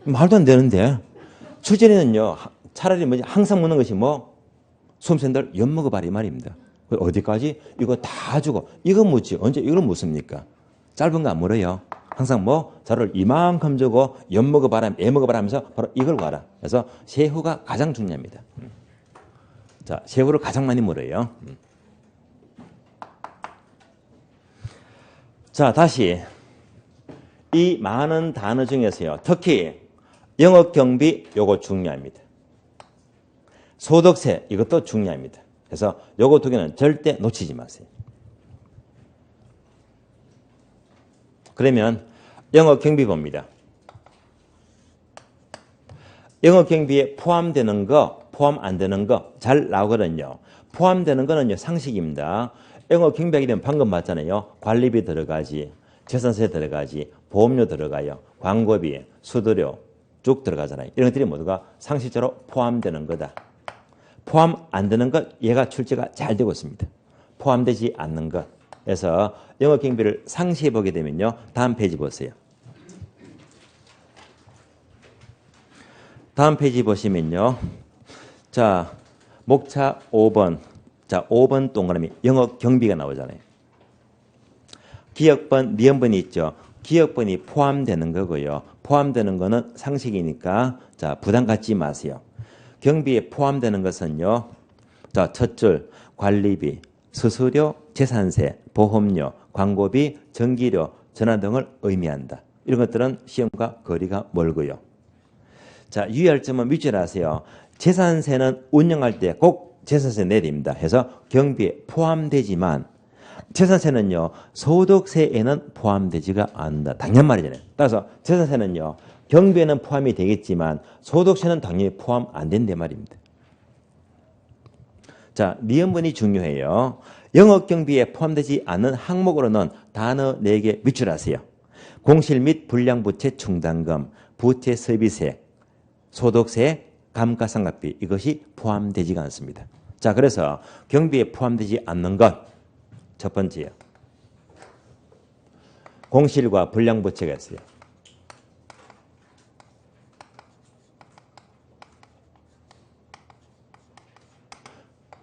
S1: 말도 안 되는데 출제위는요. 차라리 뭐지 항상 묻는 것이 뭐 수험생들 엿먹어봐라 이 말입니다. 어디까지? 이거 다 주고 이거 묻지 언제 이걸 묻습니까? 짧은 거 안 물어요. 항상 뭐 자료를 이만큼 주고 엿먹어봐라 애먹어봐라 하면서 바로 이걸 가라. 그래서 세후가 가장 중요합니다. 자, 세후를 가장 많이 물어요. 자, 다시 이 많은 단어 중에서요. 특히 영업경비 요거 중요합니다. 소득세 이것도 중요합니다. 그래서 요거 두 개는 절대 놓치지 마세요. 그러면 영업경비 봅니다. 영업경비에 포함되는 거, 포함 안 되는 거 잘 나오거든요. 포함되는 거는요 상식입니다. 영업경비하게 되면 방금 봤잖아요. 관리비 들어가지, 재산세 들어가지, 보험료 들어가요. 광고비, 수수료 쭉 들어가잖아요. 이런 것들이 모두가 상식적으로 포함되는 거다. 포함 안 되는 것 얘가 출제가 잘 되고 있습니다. 포함되지 않는 것. 그래서 영업경비를 상시해 보게 되면요. 다음 페이지 보세요. 다음 페이지 보시면요. 자, 목차 5번. 자, 5번 동그라미 영업경비가 나오잖아요. 기억번, 미연번이 있죠. 기억번이 포함되는 거고요. 포함되는 거는 상식이니까 자, 부담 갖지 마세요. 경비에 포함되는 것은요. 자, 첫 줄 관리비, 수수료, 재산세, 보험료, 광고비, 전기료, 전화 등을 의미한다. 이런 것들은 시험과 거리가 멀고요. 자, 유의할 점은 밑줄 아세요. 재산세는 운영할 때 꼭 재산세 내야 됩니다. 해서 경비에 포함되지만 재산세는요. 소득세에는 포함되지가 않는다. 당연 말이잖아요. 따라서 재산세는요. 경비에는 포함이 되겠지만 소득세는 당연히 포함 안 된다 말입니다. 자, 미연분이 중요해요. 영업경비에 포함되지 않는 항목으로는 단어 4개 밑줄하세요. 공실 및 불량부채 충당금, 부채 서비세, 소득세, 감가상각비 이것이 포함되지가 않습니다. 자, 그래서 경비에 포함되지 않는 것 첫 번째요. 공실과 불량부채가 있어요.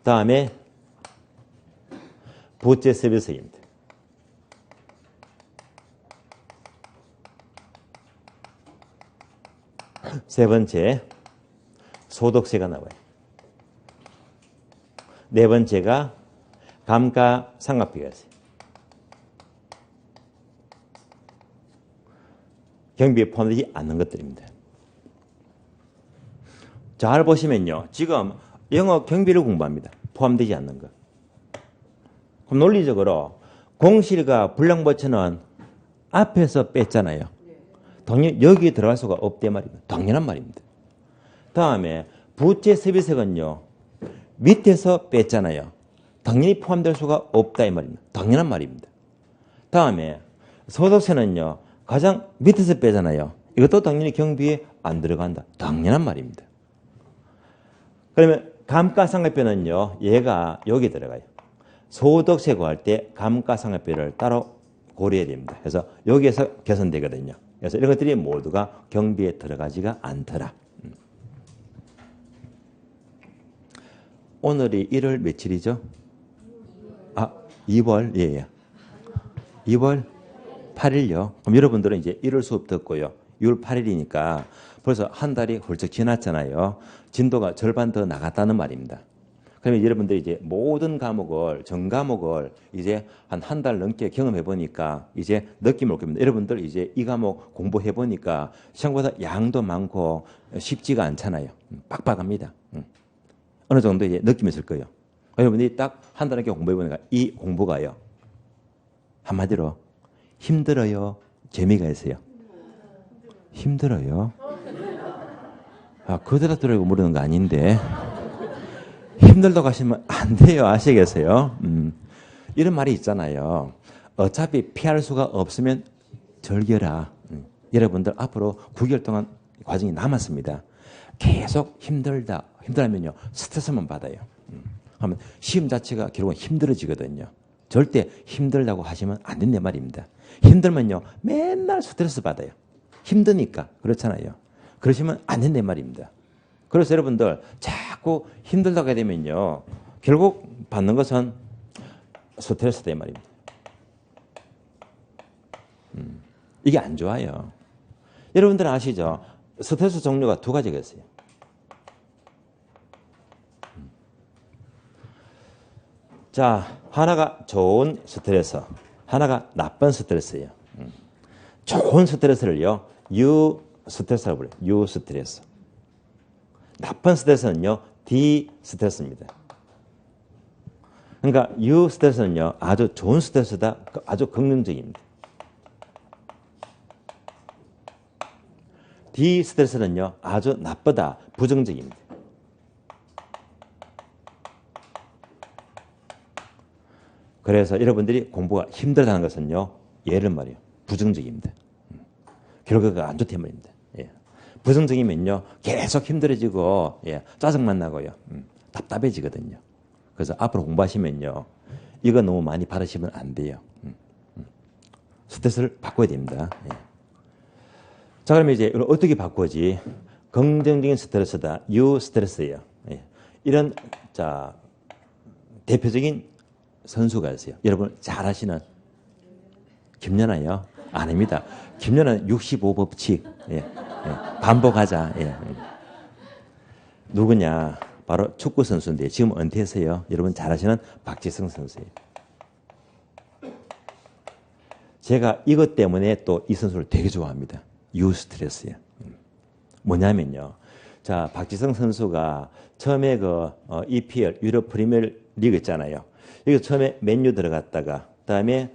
S1: 다음에 부채 서비스입니다. 세 번째 소득세가 나와요. 네 번째가 감가상각비가 있어요. 경비에 포함되지 않는 것들입니다. 잘 보시면요. 지금 영어 경비를 공부합니다. 포함되지 않는 것. 그럼 논리적으로 공실과 불량부채는 앞에서 뺐잖아요. 당연히 여기에 들어갈 수가 없대 말입니다. 당연한 말입니다. 다음에 부채 서비스는요. 밑에서 뺐잖아요. 당연히 포함될 수가 없다 이 말입니다. 당연한 말입니다. 다음에 소득세는요. 가장 밑에서 빼잖아요. 이것도 당연히 경비에 안 들어간다. 당연한 말입니다. 그러면 감가상각비는요. 얘가 여기 들어가요. 소득세 구할 때 감가상각비를 따로 고려해야 됩니다. 그래서 여기에서 개선되거든요. 그래서 이런 것들이 모두가 경비에 들어가지가 않더라. 오늘이 1월 며칠이죠? 2월, 예. 2월 8일요. 그럼 여러분들은 이제 1월 수업 듣고요. 6월 8일이니까 벌써 한 달이 훌쩍 지났잖아요. 진도가 절반 더 나갔다는 말입니다. 그러면 여러분들이 이제 모든 과목을, 전 과목을 이제 한 달 넘게 경험해 보니까 이제 느낌을 얻게 됩니다. 여러분들 이제 이 과목 공부해 보니까 시험보다 양도 많고 쉽지가 않잖아요. 빡빡합니다. 어느 정도 이제 느낌이 있을 거예요. 여러분들이 딱 한 달 넘게 공부해 보니까 이 공부가요. 한마디로 힘들어요. 재미가 있어요. 힘들어요. 그대로 들으려고 물으는 거 아닌데. 힘들다고 하시면 안 돼요. 아시겠어요? 이런 말이 있잖아요. 어차피 피할 수가 없으면 즐겨라. 여러분들 앞으로 9개월 동안 과정이 남았습니다. 계속 힘들다면요. 스트레스만 받아요. 하면 시험 자체가 결국은 힘들어지거든요. 절대 힘들다고 하시면 안 된단 말입니다. 힘들면요. 맨날 스트레스 받아요. 힘드니까. 그렇잖아요. 그러시면 안 된단 말입니다. 그래서 여러분들 자꾸 힘들다고 하게 되면요. 결국 받는 것은 스트레스다 이 말입니다. 이게 안 좋아요. 여러분들은 아시죠? 스트레스 종류가 두 가지가 있어요. 자, 하나가 좋은 스트레스, 하나가 나쁜 스트레스예요. 좋은 스트레스를요, 유 스트레스라고 불러요. 유 스트레스. 나쁜 스트레스는요, 디 스트레스입니다. 그러니까 유 스트레스는요, 아주 좋은 스트레스다, 아주 긍정적입니다. 디 스트레스는요, 아주 나쁘다, 부정적입니다. 그래서 여러분들이 공부가 힘들다는 것은요, 예를 말이에요. 부정적입니다. 결과가 안 좋단 말입니다. 예. 부정적이면요, 계속 힘들어지고, 예, 짜증만 나고요. 답답해지거든요. 그래서 앞으로 공부하시면요, 이거 너무 많이 받으시면 안 돼요. 스트레스를 바꿔야 됩니다. 예. 자, 그러면 이제 어떻게 바꾸지? 긍정적인 스트레스다. 유 스트레스예요. 예. 이런, 자, 대표적인 선수가 있어요. 여러분 잘 아시는 김연아요? 아닙니다. 김연아는 65법칙. 예. 예. 반복하자. 예. 누구냐? 바로 축구 선수인데 지금 은퇴했어요. 여러분 잘 아시는 박지성 선수예요. 제가 이것 때문에 또 이 선수를 되게 좋아합니다. 유스트레스예요. 뭐냐면요. 자, 박지성 선수가 처음에 EPL 유럽 프리미어 리그 있잖아요. 여기 처음에 맨유 들어갔다가 그다음에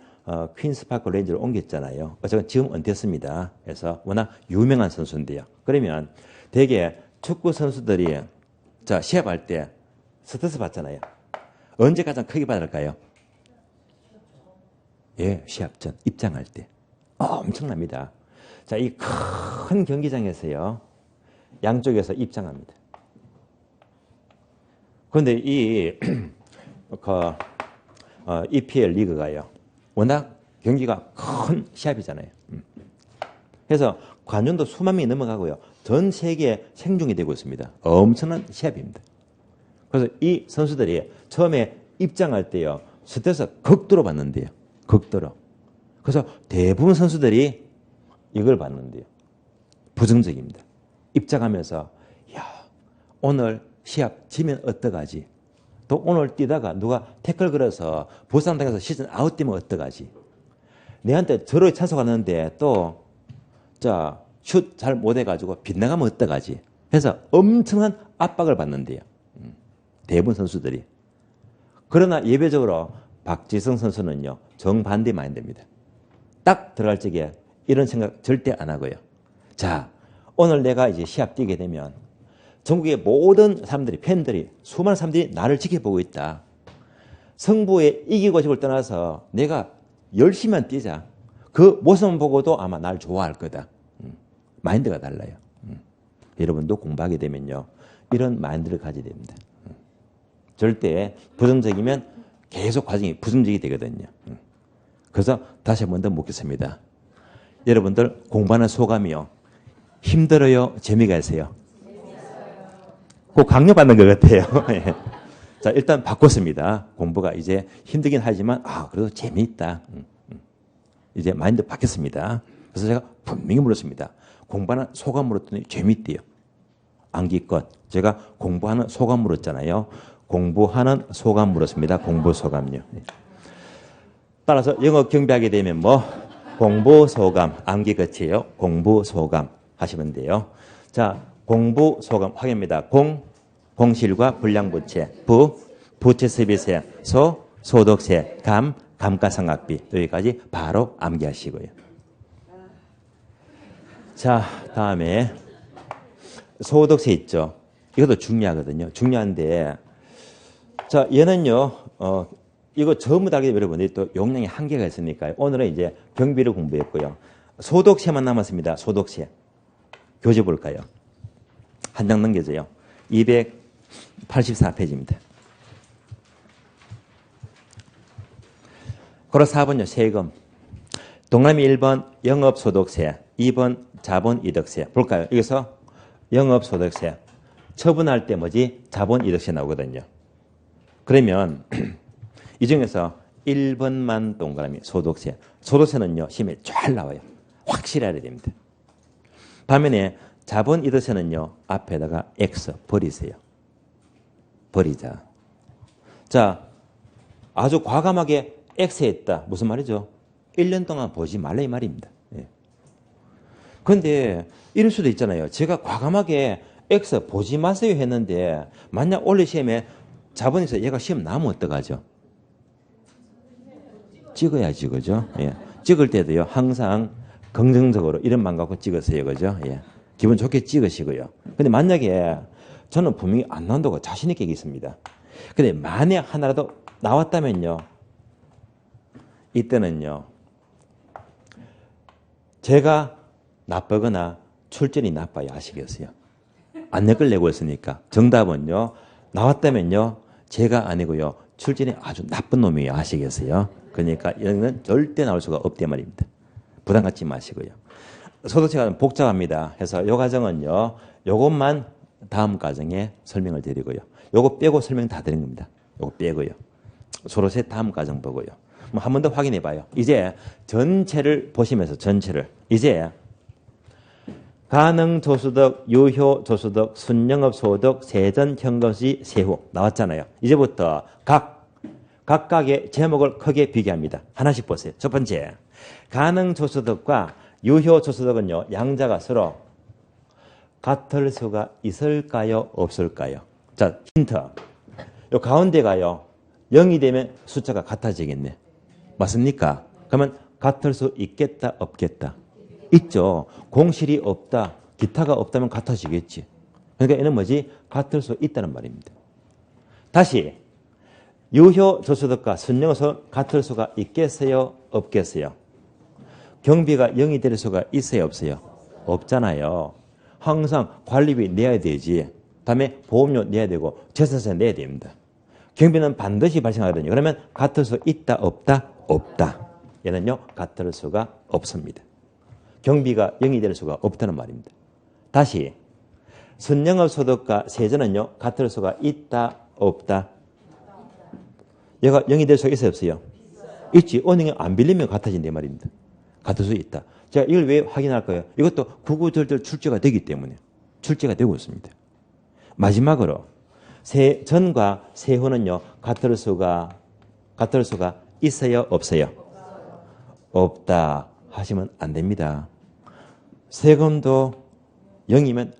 S1: 퀸스파크 레인저를 옮겼잖아요. 어쨌든 지금 은퇴했습니다. 그래서 워낙 유명한 선수인데요. 그러면 되게 축구 선수들이 자, 시합할 때 스트레스 받잖아요. 언제 가장 크게 받을까요? 예, 시합 전 입장할 때. 엄청납니다. 자, 이 큰 경기장에서요, 양쪽에서 입장합니다. 그런데 EPL 리그가요, 워낙 경기가 큰 시합이잖아요. 그래서 관중도 수만 명이 넘어가고요, 전 세계에 생중이 되고 있습니다. 엄청난 시합입니다. 그래서 이 선수들이 처음에 입장할 때요, 스트레스 극도로 받는데요. 극도로. 그래서 대부분 선수들이 이걸 받는데요. 부정적입니다. 입장하면서, 야, 오늘 시합 지면 어떡하지? 또 오늘 뛰다가 누가 태클 걸어서 부상당해서 시즌 아웃되면 어떡하지? 내한테 저렇게 찬성하는데 또, 자, 슛 잘 못해가지고 빗나가면 어떡하지? 그래서 엄청난 압박을 받는데요. 대부분 선수들이. 그러나 예외적으로 박지성 선수는요, 정반대 마인드입니다. 딱 들어갈 적에 이런 생각 절대 안 하고요. 자, 오늘 내가 이제 시합 뛰게 되면 전국의 모든 사람들이, 팬들이, 수많은 사람들이 나를 지켜보고 있다. 승부에 이기고 싶을 떠나서 내가 열심히만 뛰자. 그 모습만 보고도 아마 날 좋아할 거다. 마인드가 달라요. 여러분도 공부하게 되면요, 이런 마인드를 가져야 됩니다. 절대 부정적이면 계속 과정이 부정적이 되거든요. 그래서 다시 한 번 더 묻겠습니다. 여러분들 공부하는 소감이요, 힘들어요? 재미가 있어요? 꼭 강요받는 것 같아요. 자, 일단 바꿨습니다. 공부가 이제 힘들긴 하지만 그래도 재미있다. 이제 마인드 바뀌었습니다. 그래서 제가 분명히 물었습니다. 공부하는 소감 물었더니 재미있대요. 암기껏. 제가 공부하는 소감 물었잖아요. 공부하는 소감 물었습니다. 공부 소감요. 따라서 영어 경비하게 되면 뭐 공부 소감, 암기 끝이에요. 공부 소감 하시면 돼요. 자, 공부 소감 확인입니다. 공실과 불량부채, 부채 습입세, 소득세, 감가상각비. 여기까지 바로 암기하시고요. 자, 다음에 소득세 있죠. 이것도 중요하거든요. 중요한데, 자, 얘는요, 이거 전부 다 하게 되면 여러분들이 또 용량이 한계가 있으니까요. 오늘은 이제 경비를 공부했고요. 소득세만 남았습니다. 소득세. 교재 볼까요? 한 장 넘겨져요. 284페이지입니다. 그리고 4번요. 세금. 동그라미 1번 영업소득세, 2번 자본이득세. 볼까요? 여기서 영업소득세. 처분할 때 뭐지? 자본이득세 나오거든요. 그러면 이 중에서 1번만 동그라미 소득세. 소득세는요, 시험에 잘 나와요. 확실히 알아야 됩니다. 반면에 자본이득세는요, 앞에다가 X 버리세요. 버리자. 자, 아주 과감하게 X했다. 무슨 말이죠? 1년 동안 보지 말라 이 말입니다. 그런데 이럴 수도 있잖아요. 제가 과감하게 X 보지 마세요 했는데 만약 올해 시험에 자본에서 얘가 시험 나오면 어떡하죠? 찍어야지, 그죠? 예. 찍을 때도요, 항상 긍정적으로 이런 마음 갖고 찍으세요, 그죠? 예. 기분 좋게 찍으시고요. 근데 만약에 저는 분명히 안 나온다고 자신있게 얘기했습니다. 근데 만약 하나라도 나왔다면요, 이때는요, 제가 나쁘거나 출전이 나빠요. 아시겠어요? 안내걸 내고 있으니까. 정답은요, 나왔다면요, 제가 아니고요, 출전이 아주 나쁜 놈이에요. 아시겠어요? 그러니까 이거는 절대 나올 수가 없단 말입니다. 부담 갖지 마시고요. 소득세가 복잡합니다. 그래서 이 과정은요, 요것만 다음 과정에 설명을 드리고요. 요거 빼고 설명 다 드린 겁니다. 요거 빼고요. 소득세 다음 과정 보고요. 한 번 더 확인해 봐요. 이제 전체를 보시면서 전체를. 이제 가능조수득, 유효조수득, 순영업소득, 세전현금시, 세후 나왔잖아요. 이제부터 각각의 제목을 크게 비교합니다. 하나씩 보세요. 첫 번째, 가능조수득과 유효조수득은요, 양자가 서로 같을 수가 있을까요? 없을까요? 자, 힌트. 요 가운데가요, 0이 되면 숫자가 같아지겠네. 맞습니까? 그러면 같을 수 있겠다, 없겠다? 있죠. 공실이 없다, 기타가 없다면 같아지겠지. 그러니까 얘는 뭐지? 같을 수 있다는 말입니다. 다시, 유효조수득과 순영업소득 같을 수가 있겠어요? 없겠어요? 경비가 0이 될 수가 있어요, 없어요? 없잖아요. 항상 관리비 내야 되지. 다음에 보험료 내야 되고 재산세 내야 됩니다. 경비는 반드시 발생하거든요. 그러면 같을 수 있다, 없다? 없다. 얘는요, 같을 수가 없습니다. 경비가 0이 될 수가 없다는 말입니다. 다시 선영업 소득과 세전은요, 같을 수가 있다, 없다? 얘가 0이 될 수가 있어요, 없어요? 있지. 은행에 안 빌리면 같아진단 말입니다. 같을 수 있다. 제가 이걸 왜 확인할 거예요? 이것도 구구절절 출제가 되기 때문에 출제가 되고 있습니다. 마지막으로 세전과 세후는요, 같을 수가 있어요, 없어요? 없다 하시면 안 됩니다. 세금도 0이면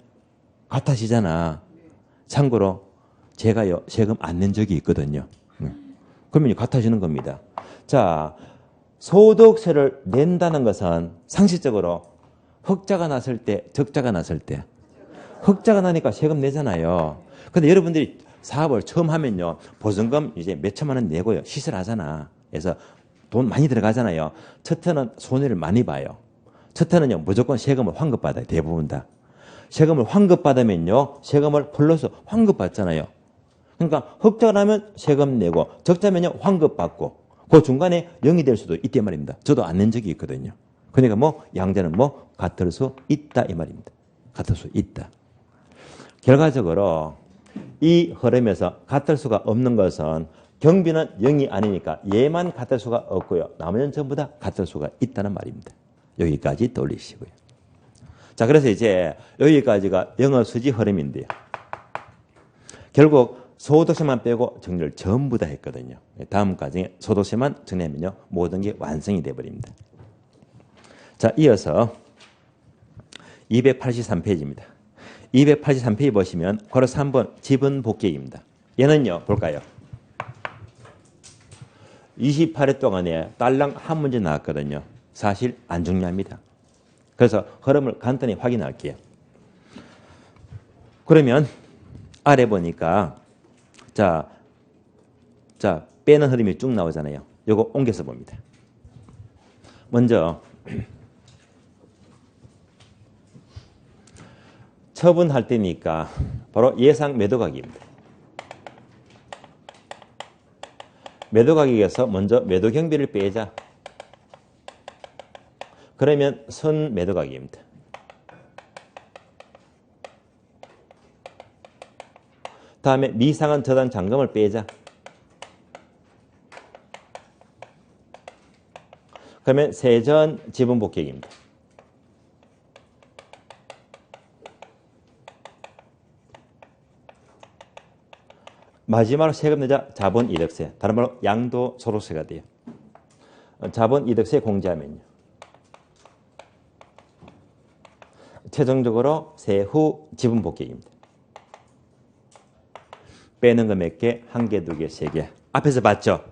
S1: 같아지잖아. 참고로 제가요, 세금 안 낸 적이 있거든요. 그러면 같아지는 겁니다. 자, 소득세를 낸다는 것은 상식적으로 흑자가 났을 때, 적자가 났을 때. 흑자가 나니까 세금 내잖아요. 근데 여러분들이 사업을 처음 하면요, 보증금 이제 몇 천만 원 내고요, 시설하잖아. 그래서 돈 많이 들어가잖아요. 첫 해는 손해를 많이 봐요. 첫 해는요, 무조건 세금을 환급받아요. 대부분 다. 세금을 환급받으면요, 세금을 플러스 환급받잖아요. 그러니까 흑자가 나면 세금 내고 적자면요, 환급받고 그 중간에 0이 될 수도 있단 말입니다. 저도 안 낸 적이 있거든요. 그러니까 뭐 양자는 뭐 같을 수 있다 이 말입니다. 같을 수 있다. 결과적으로 이 흐름에서 같을 수가 없는 것은 경비는 0이 아니니까 얘만 같을 수가 없고요. 나머지는 전부 다 같을 수가 있다는 말입니다. 여기까지 떠올리시고요. 자, 그래서 이제 여기까지가 영업수지 흐름인데요. 결국 소득세만 빼고 정리를 전부 다 했거든요. 다음 과정에 소득세만 정리하면요, 모든 게 완성이 되어버립니다. 자, 이어서 283페이지입니다. 283페이지 보시면 괄호 3번 지분 복귀입니다. 얘는요, 볼까요? 28회 동안에 딸랑 한 문제 나왔거든요. 사실 안 중요합니다. 그래서 흐름을 간단히 확인할게요. 그러면 아래 보니까 자, 빼는 흐름이 쭉 나오잖아요. 요거 옮겨서 봅니다. 먼저 처분할 때니까 바로 예상 매도가격입니다. 매도가격에서 먼저 매도경비를 빼자. 그러면 선 매도가격입니다. 다음에 미상한 저당 잔금을 빼자. 그러면 세전 지분 복귀액입니다. 마지막으로 세금 내자 자본이득세. 다른 말로 양도소득세가 돼요. 자본이득세 공제하면요, 최종적으로 세후 지분 복귀액입니다. 빼는 거 몇 개? 한 개, 두 개, 세 개. 앞에서 봤죠?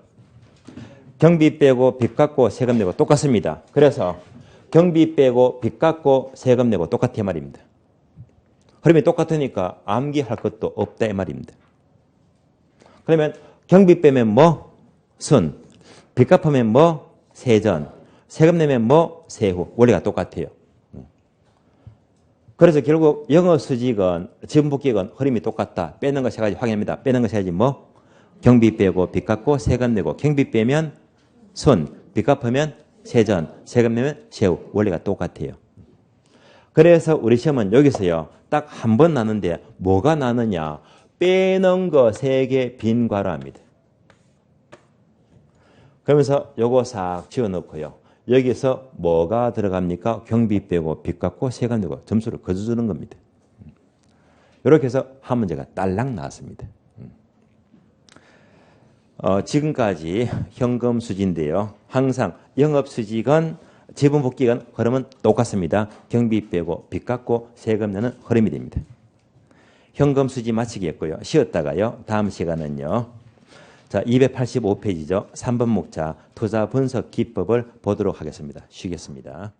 S1: 경비 빼고 빚 갚고 세금 내고 똑같습니다. 그래서 경비 빼고 빚 갚고 세금 내고 똑같아 말입니다. 그러면 똑같으니까 암기할 것도 없다 이 말입니다. 그러면 경비 빼면 뭐? 순. 빚 갚으면 뭐? 세전. 세금 내면 뭐? 세후. 원리가 똑같아요. 그래서 결국 영업수직은 지분복귀액은 흐름이 똑같다. 빼는 거 세 가지 확인합니다. 빼는 거 세 가지 뭐? 경비 빼고 빚 갚고 세금 내고, 경비 빼면 순, 빚 갚으면 세전, 세금 내면 세후. 원리가 똑같아요. 그래서 우리 시험은 여기서요, 딱 한 번 나는데 뭐가 나느냐? 빼는 거 세 개 빈 괄호합니다. 그러면서 요거 싹 지어놓고요. 여기서 뭐가 들어갑니까? 경비 빼고 빚 갚고 세금 내고 점수를 거둬주는 겁니다. 이렇게 해서 한 문제가 딸랑 나왔습니다. 지금까지 현금 수지인데요. 항상 영업수직은 지분복귀액은 흐름은 똑같습니다. 경비 빼고 빚 갚고 세금 내는 흐름이 됩니다. 현금 수지 마치겠고요. 쉬었다가요. 다음 시간은요. 자, 285페이지죠. 3번 목차 투자 분석 기법을 보도록 하겠습니다. 쉬겠습니다.